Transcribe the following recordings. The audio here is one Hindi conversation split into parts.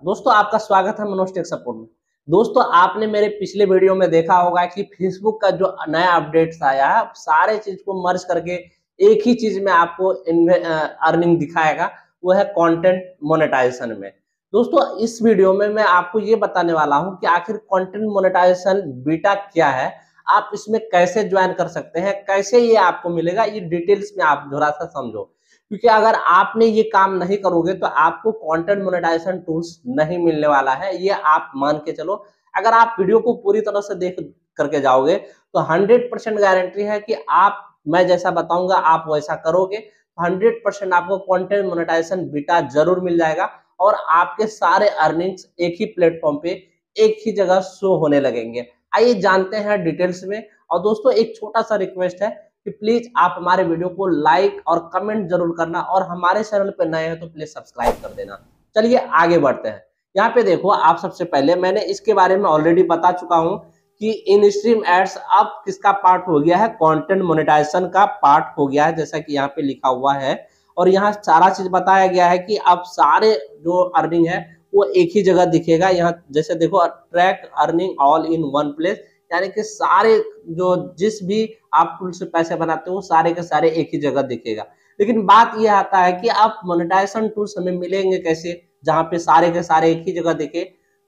दोस्तों आपका स्वागत है मनोज टेक सपोर्ट में। दोस्तों आपने मेरे पिछले वीडियो में देखा होगा कि फेसबुक का जो नया अपडेट्स आया है सारे चीज को मर्ज करके एक ही चीज में आपको अर्निंग दिखाएगा, वो है कंटेंट मोनेटाइजेशन में। दोस्तों इस वीडियो में मैं आपको ये बताने वाला हूं कि आखिर कंटेंट मोनेटाइजेशन बीटा क्या है, आप इसमें कैसे ज्वाइन कर सकते हैं, कैसे ये आपको मिलेगा, ये डिटेल्स में आप थोड़ा सा समझो। क्योंकि अगर आपने ये काम नहीं करोगे तो आपको कंटेंट मोनेटाइजेशन टूल्स नहीं मिलने वाला है, ये आप मान के चलो। अगर आप वीडियो को पूरी तरह से देख करके जाओगे तो 100% गारंटी है कि आप, मैं जैसा बताऊंगा आप वैसा करोगे, 100% आपको कंटेंट मोनेटाइजेशन बीटा जरूर मिल जाएगा और आपके सारे अर्निंग्स एक ही प्लेटफॉर्म पे एक ही जगह शो होने लगेंगे। आइए जानते हैं डिटेल्स में। और दोस्तों एक छोटा सा रिक्वेस्ट है कि प्लीज आप हमारे वीडियो को लाइक और कमेंट जरूर करना और हमारे चैनल पर नए हैं तो प्लीज सब्सक्राइब कर देना। चलिए आगे बढ़ते हैं। यहाँ पे देखो, आप सबसे पहले मैंने इसके बारे में ऑलरेडी बता चुका हूं कि इन स्ट्रीम एड्स अब किसका पार्ट हो गया है, कंटेंट मोनेटाइजेशन का पार्ट हो गया है, जैसा कि यहाँ पे लिखा हुआ है। और यहाँ सारा चीज बताया गया है कि अब सारे जो अर्निंग है वो एक ही जगह दिखेगा। यहाँ जैसे देखो, track earning all in one place, यानी कि सारे जो जिस भी आप टूल से पैसे बनाते हो सारे के सारे एक ही जगह दिखेगा। लेकिन बात यह आता है कि आप मोनेटाइजेशन टूल्स हमें मिलेंगे कैसे जहां पे सारे के सारे एक ही जगह दिखे।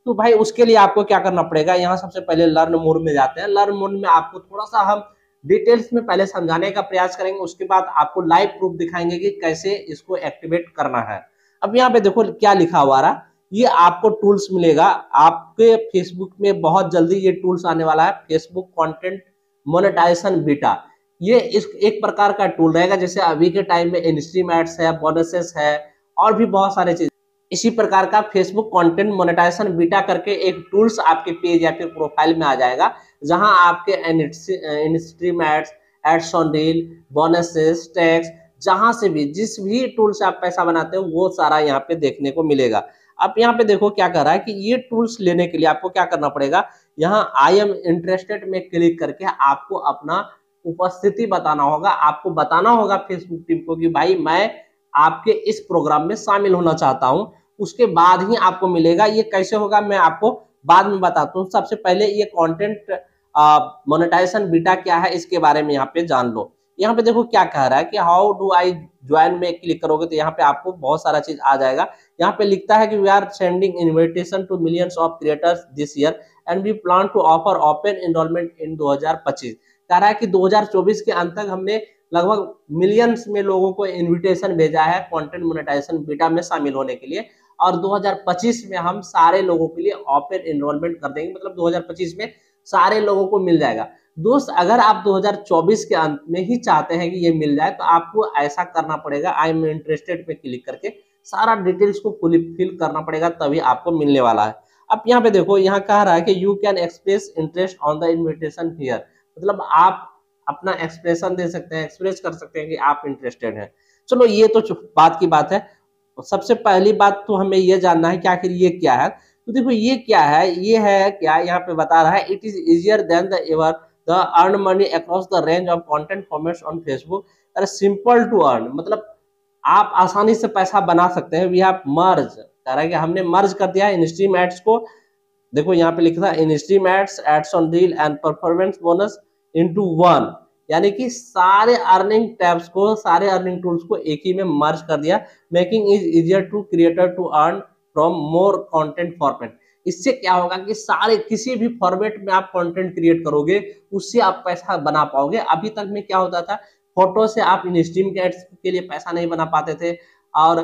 तो भाई उसके लिए आपको क्या करना पड़ेगा, यहाँ सबसे पहले लर्न मोड में जाते हैं। लर्न मोड में आपको थोड़ा सा हम डिटेल्स में पहले समझाने का प्रयास करेंगे, उसके बाद आपको लाइव प्रूफ दिखाएंगे कि कैसे इसको एक्टिवेट करना है। अब यहाँ पे देखो क्या लिखा हुआ रहा, ये आपको टूल्स मिलेगा आपके फेसबुक में। बहुत जल्दी ये टूल्स आने वाला है, फेसबुक कंटेंट मोनेटाइजेशन बीटा। ये इस एक प्रकार का टूल रहेगा, जैसे अभी के टाइम में इनस्ट्रीम एड्स है, बोनसेस है और भी बहुत सारे चीज। इसी प्रकार का फेसबुक कंटेंट मोनेटाइजेशन बीटा करके एक टूल्स आपके पेज या फिर प्रोफाइल में आ जाएगा, जहां आपके in stream ads, ads on reel, bonuses, tax, जहां से भी जिस भी टूल से आप पैसा बनाते हो वो सारा यहाँ पे देखने को मिलेगा। अब यहाँ पे देखो क्या कर रहा है कि ये टूल्स लेने के लिए आपको क्या करना पड़ेगा, यहाँ आई एम इंटरेस्टेड में क्लिक करके आपको अपना उपस्थिति बताना होगा। आपको बताना होगा फेसबुक टीम को कि भाई मैं आपके इस प्रोग्राम में शामिल होना चाहता हूं। उसके बाद ही आपको मिलेगा। ये कैसे होगा मैं आपको बाद में बताता हूँ। सबसे पहले ये कंटेंट मोनेटाइजेशन बीटा क्या है इसके बारे में यहाँ पे जान लो। यहाँ पे देखो क्या कह रहा है कि हाउ डू आई ज्वाइन में क्लिक करोगे तो यहाँ पे आपको बहुत सारा चीज आ जाएगा। यहाँ पे लिखता है कि we are sending invitation to millions of creators this year and we plan to offer open enrollment in 2025। कह रहा है कि 2024 के अंत तक हमने लगभग मिलियंस में लोगों को इनविटेशन भेजा है कंटेंट मोनेटाइजेशन बीटा में शामिल होने के लिए, और 2025 में हम सारे लोगों के लिए ओपन एनरोलमेंट कर देंगे। मतलब 2025 में सारे लोगों को मिल जाएगा। दोस्त अगर आप 2024 के अंत में ही चाहते हैं कि ये मिल जाए तो आपको ऐसा करना पड़ेगा, आई एम इंटरेस्टेड पे क्लिक करके सारा डिटेल्स को फिल करना पड़ेगा, तभी आपको मिलने वाला है। अब यहाँ पे देखो, यहाँ कह रहा है कि you can express interest on the invitation here, मतलब आप अपना एक्सप्रेशन दे सकते हैं, एक्सप्रेस कर सकते हैं कि आप इंटरेस्टेड हैं। चलो ये तो बात की बात है। सबसे पहली बात तो हमें ये जानना है कि आखिर ये क्या है। तो देखो ये क्या है, ये है क्या, यहाँ पे बता रहा है it is easier than the ever the earn money across the range of content formats on Facebook, अरे सिंपल टू अर्न, मतलब आप आसानी से पैसा बना सकते हैं। वी हैव मर्ज, कह रहा है कि हमने मर्ज कर दिया है इनस्ट्रीम एड्स को। देखो यहाँ पे लिखा है in stream ads, ads on reel and performance bonus into one, यानी कि सारे अर्निंग टैब्स को, सारे अर्निंग टूल्स को एक ही में मर्ज कर दिया। Making is easier to creator to earn from more content format. इससे क्या होगा कि सारे किसी भी फॉर्मेट में आप कंटेंट क्रिएट करोगे उससे आप पैसा बना पाओगे। अभी तक में क्या होता था, फोटो से आप इंस्ट्रीम के एड्स के लिए पैसा नहीं बना पाते थे और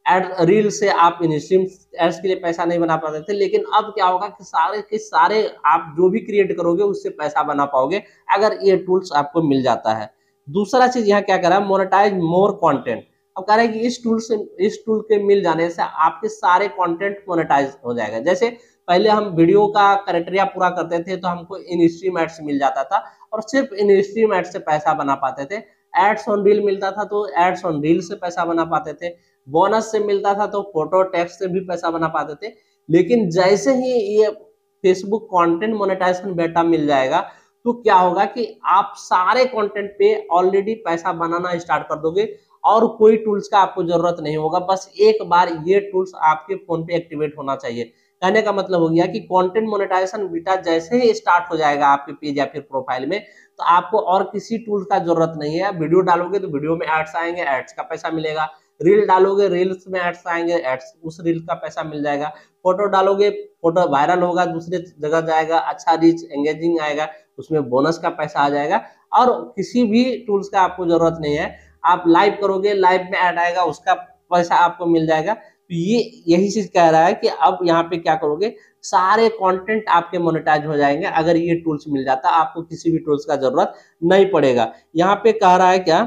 एड रील से आप इंस्ट्रीम एड्स के लिए पैसा नहीं बना पाते थे। लेकिन अब क्या होगा कि सारे के सारे आप जो भी क्रिएट करोगे उससे पैसा बना पाओगे अगर ये टूल्स आपको मिल जाता है। दूसरा चीज यहाँ क्या कर रहा है, मोनेटाइज मोर कंटेंट। अब कह रहा है कि इस टूल के मिल जाने से आपके सारे कंटेंट मोनेटाइज हो जाएगा। जैसे पहले हम वीडियो का क्राइटेरिया पूरा करते थे तो हमको इन स्ट्रीम एड्स मिल जाता था और सिर्फ इन स्ट्रीम एड्स से पैसा बना पाते थे। एड्स ऑन रील मिलता था तो एड्स ऑन रील से पैसा बना पाते थे। बोनस से मिलता था तो फोटो टैक्स से भी पैसा बना पाते थे। लेकिन जैसे ही ये फेसबुक कंटेंट मोनेटाइजेशन बेटा मिल जाएगा तो क्या होगा कि आप सारे कंटेंट पे ऑलरेडी पैसा बनाना स्टार्ट कर दोगे और कोई टूल्स का आपको जरूरत नहीं होगा। बस एक बार ये टूल्स आपके फोन पे एक्टिवेट होना चाहिए। कहने का मतलब हो गया कि कंटेंट मोनेटाइजेशन बीटा जैसे ही स्टार्ट हो जाएगा आपके पेज या फिर प्रोफाइल में, तो आपको और किसी टूल का जरूरत नहीं है। वीडियो डालोगे तो वीडियो में एड्स आएंगे, एड्स का पैसा मिलेगा। रील डालोगे, रील्स में एड्स आएंगे, एड्स उस रील का पैसा मिल जाएगा। फोटो डालोगे, फोटो वायरल होगा, दूसरे जगह जाएगा, अच्छा रीच एंगेजिंग आएगा, उसमें बोनस का पैसा आ जाएगा। और किसी भी टूल्स का आपको जरूरत नहीं है। आप लाइव करोगे, लाइव में ऐड आएगा, उसका पैसा आपको मिल जाएगा। तो ये यही चीज कह रहा है कि अब यहाँ पे क्या करोगे, सारे कंटेंट आपके मोनेटाइज हो जाएंगे अगर ये टूल्स मिल जाता, आपको किसी भी टूल्स का जरूरत नहीं पड़ेगा। यहाँ पे कह रहा है क्या,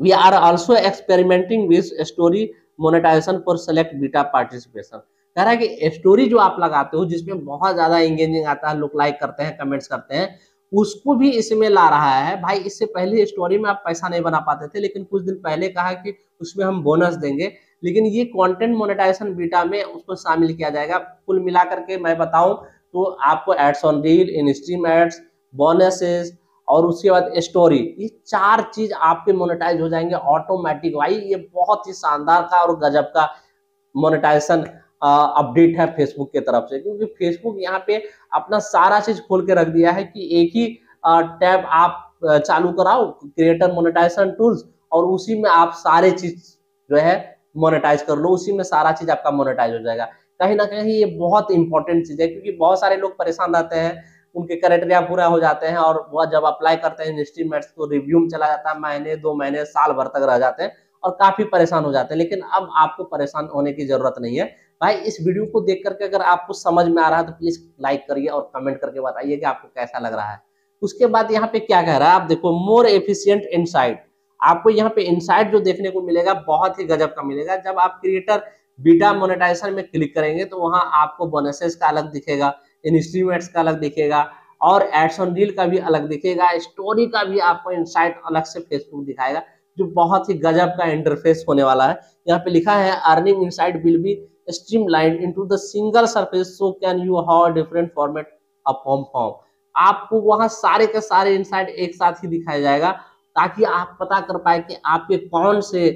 we are also experimenting with story monetization for select beta participation. कह रहा है कि स्टोरी जो आप लगाते हो जिसमें बहुत ज्यादा एंगेजिंग आता है, लोग लाइक करते हैं, कमेंट्स करते हैं, उसको भी इसमें ला रहा है। भाई इससे पहले स्टोरी में आप पैसा नहीं बना पाते थे, लेकिन कुछ दिन पहले कहा कि उसमें हम बोनस देंगे, लेकिन ये कंटेंट मोनेटाइजेशन बीटा में उसको शामिल किया जाएगा। कुल मिला करके मैं बताऊं तो आपको ads on reel, in stream ads, bonuses और उसके बाद स्टोरी, ये चार चीज आपके मोनेटाइज हो जाएंगे ऑटोमेटिक। भाई ये बहुत ही शानदार का और गजब का मोनेटाइजेशन अपडेट है फेसबुक की तरफ से, क्योंकि फेसबुक यहाँ पे अपना सारा चीज खोल के रख दिया है कि एक ही टैब आप चालू कराओ, क्रिएटर मोनेटाइजेशन टूल्स, और उसी में आप सारे चीज जो है मोनेटाइज कर लो, उसी में सारा चीज आपका मोनेटाइज हो जाएगा। कहीं ना कहीं ये बहुत इंपॉर्टेंट चीज है, क्योंकि बहुत सारे लोग परेशान रहते हैं, उनके क्राइटेरिया पूरा हो जाते हैं और वह जब अप्लाई करते हैं इंस्ट्रीमेंट्स तो रिव्यू में चला जाता है, महीने 2 महीने साल भर तक रह जाते हैं और काफी परेशान हो जाते हैं। लेकिन अब आपको परेशान होने की जरूरत नहीं है। भाई इस वीडियो को देख करके अगर आपको समझ में आ रहा है तो प्लीज लाइक करिए और कमेंट करके बताइए कि आपको कैसा लग रहा है। उसके बाद यहाँ पे क्या कह रहा है, आप देखो मोर एफिशिएंट इनसाइट। आपको यहाँ पे इनसाइट जो देखने को मिलेगा बहुत ही गजब का मिलेगा। जब आप क्रिएटर बीटा मोनेटाइजेशन में क्लिक करेंगे तो वहां आपको बोनसेस का अलग दिखेगा, इंस्ट्रीमेंट्स का अलग दिखेगा, और एड्स ऑन रील का भी अलग दिखेगा, स्टोरी का भी आपको इनसाइट अलग से फेसबुक दिखाएगा, जो बहुत ही गजब का इंटरफेस होने वाला है। यहाँ पे लिखा है earning insight will be streamlined into the single surface so can you have a different format of form। आपको वहां सारे के सारे इनसाइट एक साथ ही दिखाया जाएगा, ताकि आप पता कर पाए कि आपके कौन से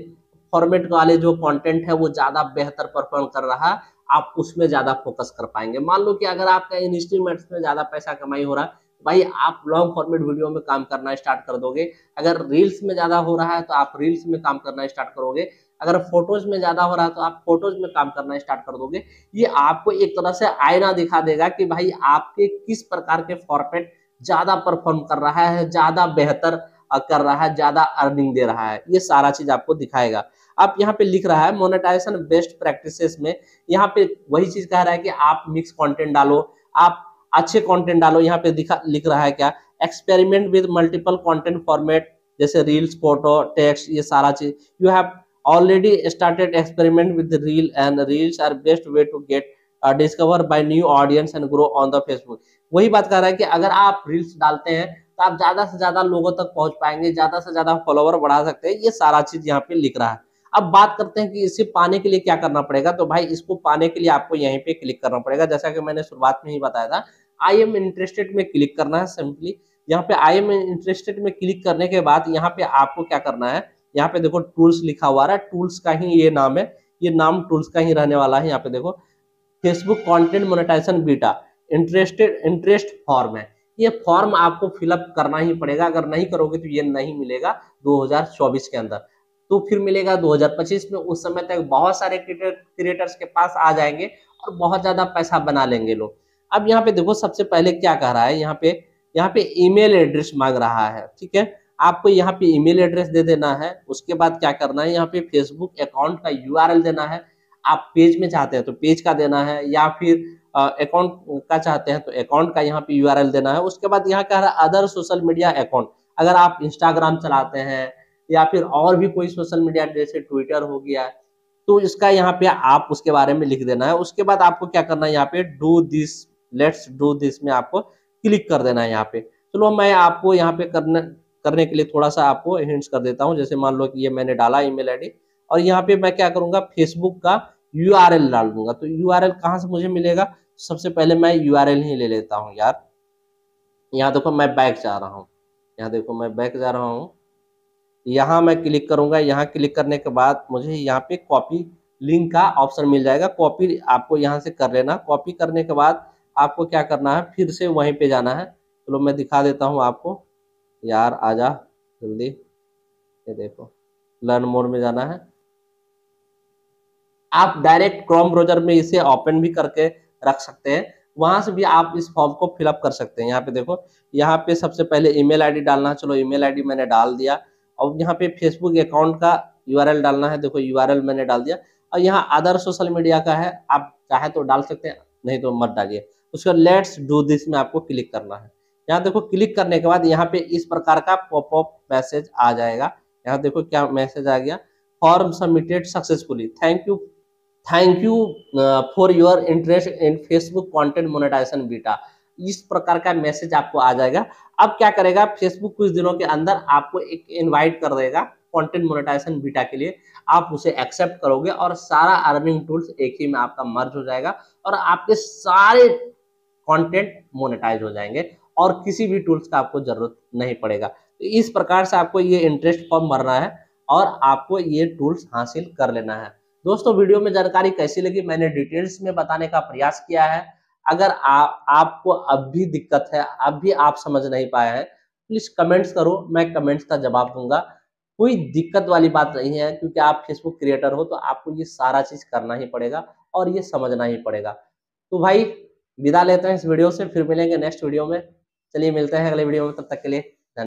फॉर्मेट वाले जो कंटेंट है वो ज्यादा बेहतर परफॉर्म कर रहा है, आप उसमें ज्यादा फोकस कर पाएंगे। मान लो कि अगर आपका इंस्ट्रूमेंट्स में ज्यादा पैसा कमाई हो रहा है, भाई आप लॉन्ग फॉर्मेट वीडियो में काम करना स्टार्ट कर दोगे। अगर रील्स में ज्यादा हो रहा है तो आप रील्स में काम करना स्टार्ट करोगे। अगर फोटोज में ज्यादा हो रहा है तो आप फोटोज में काम करना स्टार्ट कर दोगे। ये आपको एक तरह से आईना दिखा देगा कि भाई आपके किस प्रकार के फॉर्मेट ज्यादा परफॉर्म कर रहा है, ज्यादा बेहतर कर रहा है, ज्यादा अर्निंग दे रहा है, ये सारा चीज आपको दिखाएगा। आप यहाँ पे लिख रहा है मोनेटाइजेशन बेस्ट प्रैक्टिसेस में, यहाँ पे वही चीज कह रहा है कि आप मिक्स कंटेंट डालो, आप अच्छे कंटेंट डालो। यहाँ पे लिख रहा है क्या, experiment with multiple content format, जैसे रील्स, फोटो, टेक्स्ट, ये सारा चीज। You have already started experiment with the reel and reels are best way to get discover by new audience and grow on the Facebook। वही बात कर रहा है कि अगर आप रील्स डालते हैं तो आप ज्यादा से ज्यादा लोगों तक पहुंच पाएंगे, ज्यादा से ज्यादा फॉलोवर बढ़ा सकते हैं। ये सारा चीज यहाँ पे लिख रहा है। अब बात करते हैं कि इसे पाने के लिए क्या करना पड़ेगा। तो भाई इसको पाने के लिए आपको यहीं पे क्लिक करना पड़ेगा, जैसा कि मैंने शुरुआत में ही बताया था। आई एम इंटरेस्टेड में क्लिक करना है सिंपली। यहाँ पे आई एम इंटरेस्टेड में क्लिक करने के बाद यहाँ पे आपको क्या करना है, यहाँ पे देखो टूल्स लिखा हुआ है, टूल्स का ही ये नाम है, ये नाम टूल्स का ही रहने वाला है। यहाँ पे देखो Facebook content monetization beta interest form है, ये फॉर्म आपको फिलअप करना ही पड़ेगा। अगर नहीं करोगे तो ये नहीं मिलेगा 2024 के अंदर, तो फिर मिलेगा 2025 में। उस समय तक बहुत सारे क्रिएटर्स के पास आ जाएंगे और बहुत ज्यादा पैसा बना लेंगे लोग। अब यहाँ पे देखो सबसे पहले क्या कह रहा है, यहाँ पे ईमेल एड्रेस मांग रहा है, ठीक है। आपको यहाँ पे ईमेल एड्रेस दे देना है। उसके बाद क्या करना है, यहाँ पे फेसबुक अकाउंट का यूआरएल देना है। आप पेज में चाहते हैं तो पेज का देना है, या फिर अकाउंट का चाहते हैं तो अकाउंट का यहाँ पे यूआरएल देना है। उसके बाद यहाँ कह रहा है अदर सोशल मीडिया अकाउंट, अगर आप इंस्टाग्राम चलाते हैं या फिर और भी कोई सोशल मीडिया जैसे ट्विटर हो गया, तो इसका यहाँ पे आप उसके बारे में लिख देना है। उसके बाद आपको क्या करना है, यहाँ पे do this, let's do this में आपको क्लिक कर देना है। यहाँ पे चलो मैं आपको यहाँ पे करने के लिए थोड़ा सा आपको हिंट्स कर देता हूँ। जैसे मान लो कि ये मैंने डाला ईमेल आईडी, और यहाँ पे मैं क्या करूंगा, फेसबुक का यूआरएल डाल दूंगा। तो यूआरएल कहाँ से मुझे मिलेगा, सबसे पहले मैं यूआरएल ही ले लेता हूँ यार। यहाँ देखो मैं बैक जा रहा हूँ, यहाँ देखो मैं बैक जा रहा हूँ, यहाँ मैं क्लिक करूंगा, यहाँ क्लिक करने के बाद मुझे यहाँ पे कॉपी लिंक का ऑप्शन मिल जाएगा। कॉपी आपको यहाँ से कर लेना। कॉपी करने के बाद आपको क्या करना है, फिर से वहीं पे जाना है। चलो मैं दिखा देता हूँ आपको। यार आजा जल्दी, ये देखो लर्न मोड में जाना है। आप डायरेक्ट क्रोम ब्राउजर में इसे ओपन भी करके रख सकते हैं, वहां से भी आप इस फॉर्म को फिलअप कर सकते हैं। यहाँ पे देखो, यहाँ पे सबसे पहले ईमेल आईडी डालना है। चलो ईमेल आईडी मैंने डाल दिया। और यहाँ पे फेसबुक अकाउंट का यूआरएल डालना है। देखो यूआरएल मैंने डाल दिया। और यहाँ अदर सोशल मीडिया का है, आप चाहे तो डाल सकते हैं, नहीं तो मत डालिए। उसका लेट्स डू दिस में आपको क्लिक करना है। यहाँ देखो क्लिक करने के बाद यहाँ पे इस प्रकार का पॉपअप मैसेज आ जाएगा। यहाँ देखो क्या मैसेज आ गया, form submitted successfully, thank you for your interest in Facebook content monetization beta. इस प्रकार का मैसेज आपको आ जाएगा। अब क्या करेगा फेसबुक, कुछ दिनों के अंदर आपको एक इनवाइट कर देगा कंटेंट मोनेटाइजेशन बीटा के लिए। आप उसे एक्सेप्ट करोगे और सारा अर्निंग टूल्स एक ही में आपका मर्ज हो जाएगा और आपके सारे कंटेंट मोनेटाइज हो जाएंगे और किसी भी टूल्स का आपको जरूरत नहीं पड़ेगा। तो इस प्रकार से आपको ये इंटरेस्ट फॉर्म भरना है और आपको ये टूल्स हासिल कर लेना है। दोस्तों वीडियो में जानकारी कैसी लगी, मैंने डिटेल्स में बताने का प्रयास किया है। अगर आपको अब भी दिक्कत है, अब भी आप समझ नहीं पाए हैं, प्लीज कमेंट्स करो, मैं कमेंट्स का जवाब दूंगा। कोई दिक्कत वाली बात नहीं है, क्योंकि आप फेसबुक क्रिएटर हो तो आपको ये सारा चीज करना ही पड़ेगा और ये समझना ही पड़ेगा। तो भाई विदा लेते हैं इस वीडियो से, फिर मिलेंगे नेक्स्ट वीडियो में। चलिए मिलते हैं अगले वीडियो में, तब तक के लिए